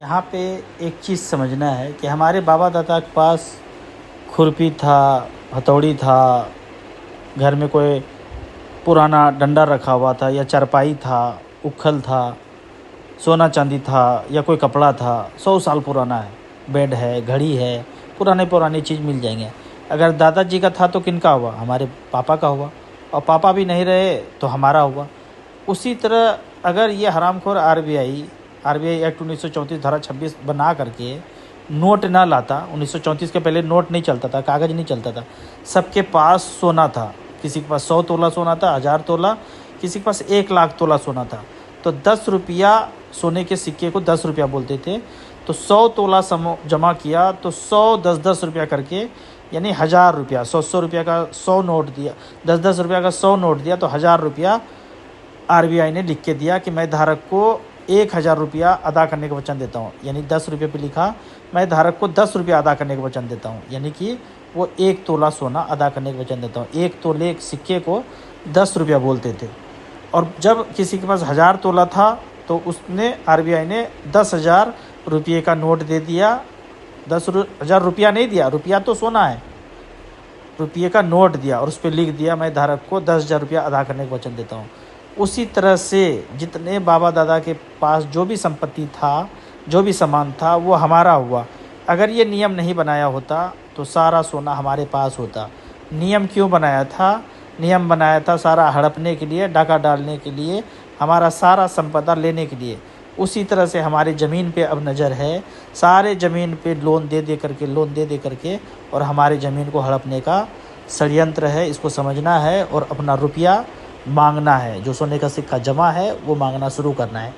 यहाँ पे एक चीज़ समझना है कि हमारे बाबा दादा के पास खुरपी था, हथौड़ी था, घर में कोई पुराना डंडा रखा हुआ था या चारपाई था, उखल था, सोना चांदी था या कोई कपड़ा था, 100 साल पुराना है, बेड है, घड़ी है, पुरानी चीज़ मिल जाएंगे। अगर दादाजी का था तो किनका हुआ? हमारे पापा का हुआ, और पापा भी नहीं रहे तो हमारा हुआ। उसी तरह अगर ये हरामखोर आरबीआई एक्ट 1934 धारा 26 बना करके नोट ना लाता, 1934 के पहले नोट नहीं चलता था, कागज़ नहीं चलता था, सबके पास सोना था, किसी के पास 100 तोला सोना था, 1000 तोला, किसी के पास 1 लाख तोला सोना था, तो 10 रुपया सोने के सिक्के को 10 रुपया बोलते थे। तो 100 तोला जमा किया तो 100 10 रुपया करके, यानी 1000 रुपया, 100 रुपया का 100 नोट दिया, 10 रुपया का 100 नोट दिया तो 1000 रुपया आरबीआई ने लिख के दिया कि मैं धारक को 1000 रुपया अदा करने का वचन देता हूँ। यानी 10 रुपये पे लिखा, मैं धारक को 10 रुपया अदा करने का वचन देता हूँ, यानी कि वो 1 तोला सोना अदा करने का वचन देता हूँ। 1 तोले सिक्के को 10 रुपया बोलते थे। और जब किसी के पास 1000 तोला था तो उसने आरबीआई ने 10,000 रुपये का नोट दे दिया। 10,000 रुपया नहीं दिया, रुपया तो सोना है, रुपये का नोट दिया और उस पर लिख दिया मैं धारक को 10,000 रुपया अदा करने का वचन देता हूँ। उसी तरह से जितने बाबा दादा के पास जो भी संपत्ति था, जो भी सामान था, वो हमारा हुआ। अगर ये नियम नहीं बनाया होता तो सारा सोना हमारे पास होता। नियम क्यों बनाया था? नियम बनाया था सारा हड़पने के लिए, डाका डालने के लिए, हमारा सारा संपदा लेने के लिए। उसी तरह से हमारी ज़मीन पे अब नज़र है, सारे ज़मीन पे लोन दे दे करके और हमारी ज़मीन को हड़पने का षड्यंत्र है। इसको समझना है और अपना रुपया मांगना है, जो सोने का सिक्का जमा है वो मांगना शुरू करना है।